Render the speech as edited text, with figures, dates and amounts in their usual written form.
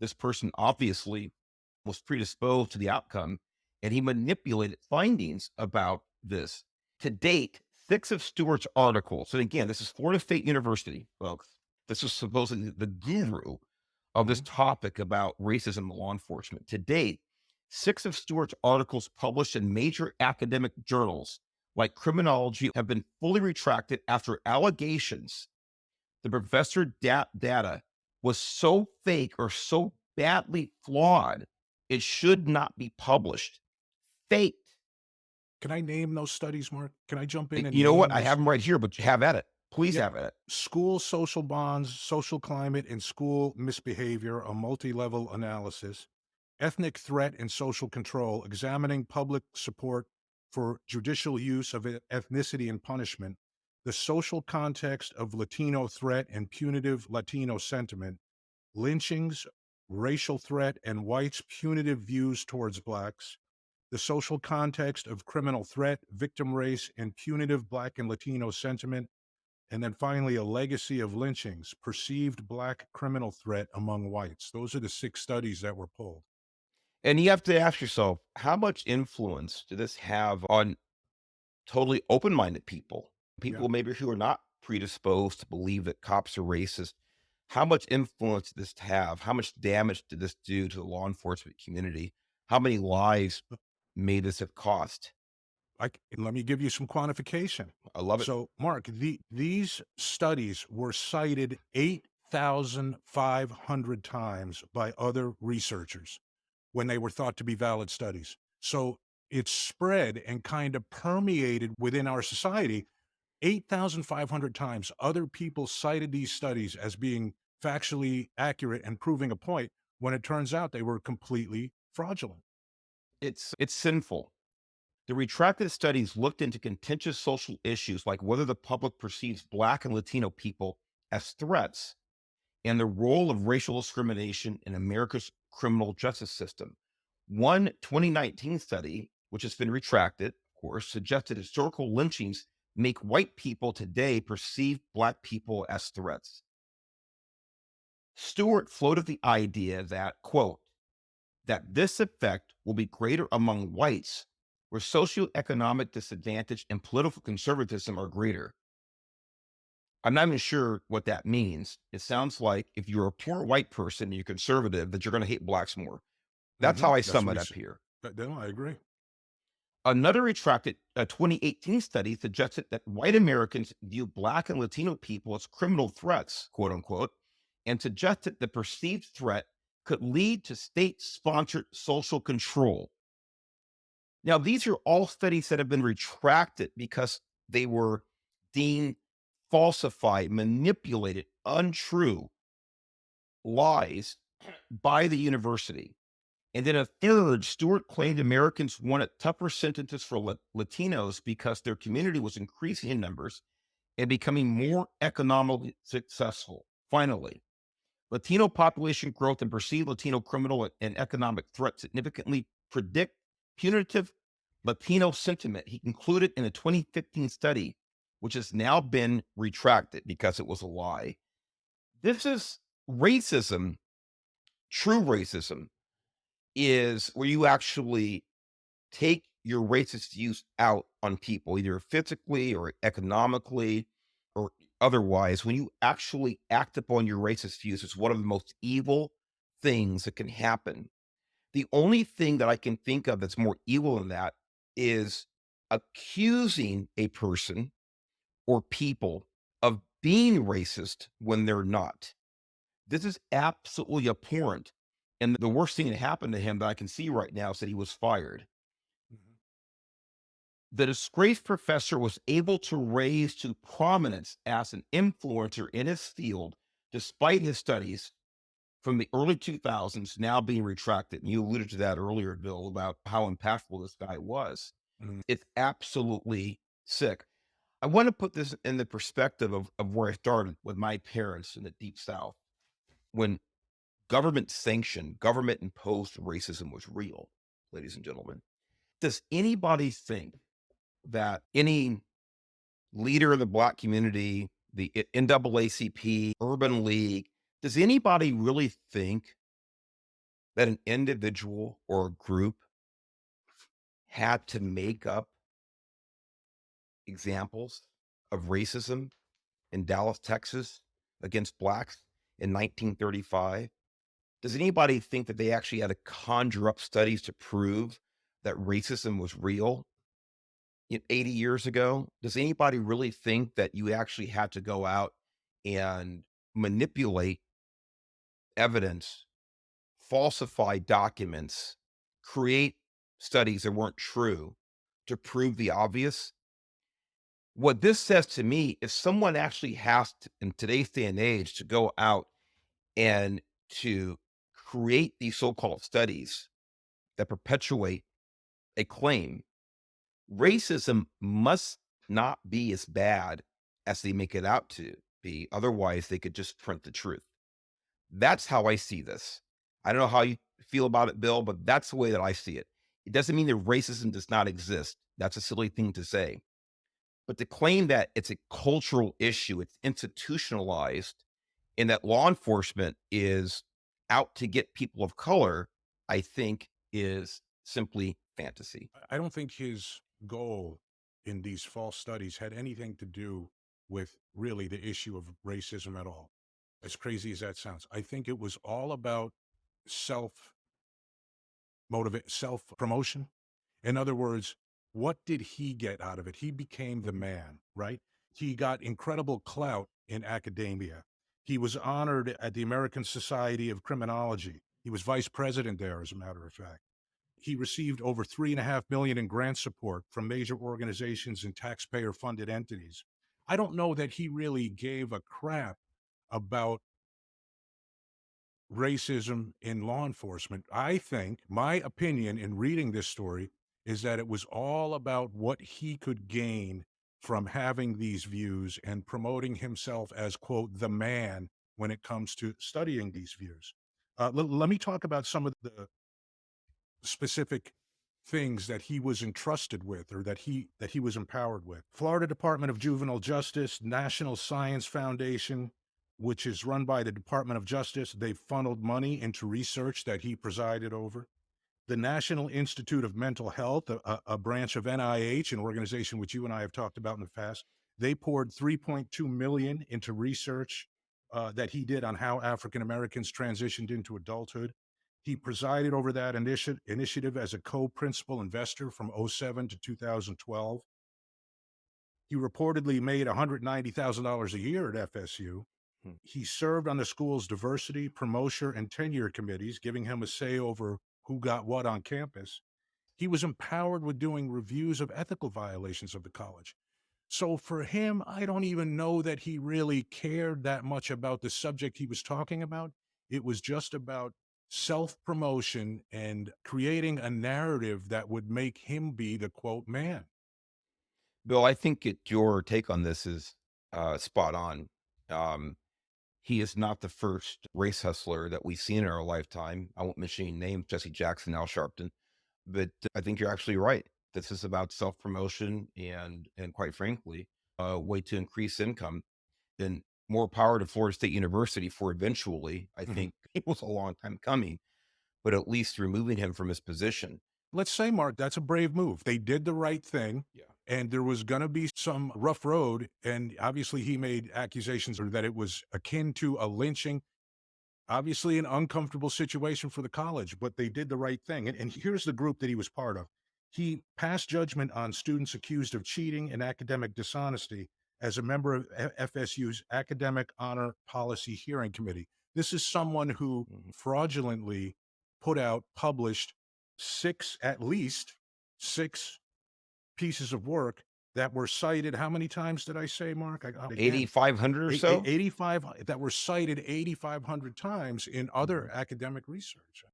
This person obviously was predisposed to the outcome, and he manipulated findings about this. To date, six of Stewart's articles, and again, this is Florida State University, folks. This is supposedly the guru of this Mhm. topic about racism in law enforcement. To date, six of Stewart's articles published in major academic journals like criminology have been fully retracted after allegations the data was so fake or so badly flawed, it should not be published. Faked. Can I name those studies, Mark? Can I jump in and You know what? name I those? have them right here, but have at it. Please Yeah. have at it. School social bonds, social climate, and school misbehavior, a multi-level analysis. Ethnic threat and social control, examining public support for judicial use of ethnicity and punishment. The social context of Latino threat and punitive Latino sentiment. Lynchings, racial threat, and whites' punitive views towards blacks. The social context of criminal threat, victim race, and punitive Black and Latino sentiment. And then finally, a legacy of lynchings, perceived Black criminal threat among whites. Those are the six studies that were pulled. And you have to ask yourself, how much influence did this have on totally open-minded people? Yeah. People maybe who are not predisposed to believe that cops are racist. How much influence did this have? How much damage did this do to the law enforcement community? How many lives may this have cost? Let me give you some quantification. I love it. So, Mark, these studies were cited 8,500 times by other researchers when they were thought to be valid studies. So it spread and kind of permeated within our society. 8,500 times other people cited these studies as being factually accurate and proving a point when it turns out they were completely fraudulent. It's sinful. The retracted studies looked into contentious social issues like whether the public perceives Black and Latino people as threats and the role of racial discrimination in America's criminal justice system. One 2019 study, which has been retracted, of course, suggested historical lynchings make white people today perceive Black people as threats. Stewart floated the idea that, quote, that this effect will be greater among whites where socioeconomic disadvantage and political conservatism are greater. I'm not even sure what that means. It sounds like if you're a poor white person and you're conservative, that you're going to hate blacks more. That's how I That's sum what it he up said. here. No, I agree. Another retracted 2018 study suggested that white Americans view Black and Latino people as criminal threats, quote unquote, and suggested the perceived threat could lead to state sponsored social control. Now, these are all studies that have been retracted because they were deemed falsified, manipulated, untrue lies by the university. And then a third, Stewart claimed Americans wanted tougher sentences for Latinos because their community was increasing in numbers and becoming more economically successful. Finally, Latino population growth and perceived Latino criminal and economic threat significantly predict punitive Latino sentiment. He concluded in a 2015 study, which has now been retracted because it was a lie. This is racism, true racism is where you actually take your racist views out on people, either physically or economically or otherwise. When you actually act upon your racist views, it's one of the most evil things that can happen. The only thing that I can think of that's more evil than that is accusing a person or people of being racist when they're not. This is absolutely abhorrent. And the worst thing that happened to him that I can see right now is that he was fired. Mhm. The disgraced professor was able to raise to prominence as an influencer in his field, despite his studies from the early 2000s now being retracted. And you alluded to that earlier, Bill, about how impactful this guy was. Mhm. It's absolutely sick. I want to put this in the perspective of where I started with my parents in the Deep South when government sanctioned, government imposed racism was real, ladies and gentlemen. Does anybody think that any leader in the Black community, the NAACP, Urban League, does anybody really think that an individual or a group had to make up examples of racism in Dallas, Texas against blacks in 1935? Does anybody think that they actually had to conjure up studies to prove that racism was real 80 years ago? Does anybody really think that you actually had to go out and manipulate evidence, falsify documents, create studies that weren't true to prove the obvious? What this says to me is someone actually has to, in today's day and age, to go out and to create these so-called studies that perpetuate a claim. Racism must not be as bad as they make it out to be. Otherwise, they could just print the truth. That's how I see this. I don't know how you feel about it, Bill, but that's the way that I see it. It doesn't mean that racism does not exist. That's a silly thing to say. But to claim that it's a cultural issue, it's institutionalized, and that law enforcement is out to get people of color, I think is simply fantasy. I don't think his goal in these false studies had anything to do with really the issue of racism at all. As crazy as that sounds, I think it was all about self self promotion. In other words, what did he get out of it? He became the man, right? He got incredible clout in academia. He was honored at the American Society of Criminology. He was vice president there, as a matter of fact. He received over 3.5 million in grant support from major organizations and taxpayer funded entities. I don't know that he really gave a crap about racism in law enforcement. I think my opinion in reading this story is that it was all about what he could gain from having these views and promoting himself as, quote, the man when it comes to studying these views. Let me talk about some of the specific things that he was entrusted with or that he was empowered with. Florida Department of Juvenile Justice, National Science Foundation, which is run by the Department of Justice, they funneled money into research that he presided over. The National Institute of Mental Health, a branch of NIH, an organization which you and I have talked about in the past, they poured 3.2 million into research that he did on how African Americans transitioned into adulthood. He presided over that initiative as a co-principal investor from '07 to 2012. He reportedly made $190,000 a year at FSU. Hmm. He served on the school's diversity, promotion, and tenure committees, giving him a say over who got what on campus. He was empowered with doing reviews of ethical violations of the college. So for him, I don't even know that he really cared that much about the subject he was talking about. It was just about self promotion and creating a narrative that would make him be the quote man. Bill, I think your take on this is spot on. Um, he is not the first race hustler that we've seen in our lifetime. I won't mention any names, Jesse Jackson, Al Sharpton, but I think you're actually right. This is about self promotion and quite frankly, a way to increase income. And more power to Florida State University for eventually. I Mhm. think it was a long time coming, but at least removing him from his position. Let's say, Mark, that's a brave move. They did the right thing, Yeah. and there was going to be some rough road. And obviously, he made accusations or that it was akin to a lynching. Obviously, an uncomfortable situation for the college, but they did the right thing. And here's the group that he was part of. He passed judgment on students accused of cheating and academic dishonesty as a member of FSU's Academic Honor Policy Hearing Committee. This is someone who Mhm. fraudulently published at least six pieces of work that were cited. How many times did I say, Mark? Again, 8,500 or so. 85 that were cited 8,500 times in other Mhm. academic research.